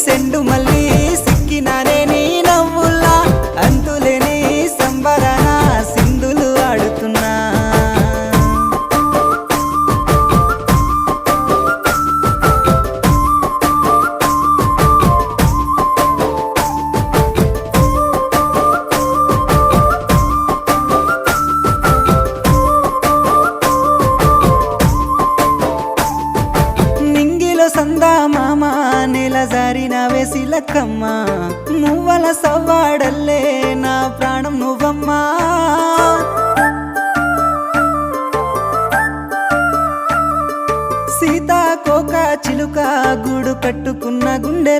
సెండు మళ్ళీ సిక్కినానే నీ నవ్వుల్లా అంతులేని సంబరాన సింధులు ఆడుతున్నా సందా మామ నెల జారిన వేసిలక్కమ్మ మువ్వల సవ్వాడల్లే నా ప్రాణం నువ్వమ్మా సీతాకోక చిలుక గూడు కట్టుకున్న గుండె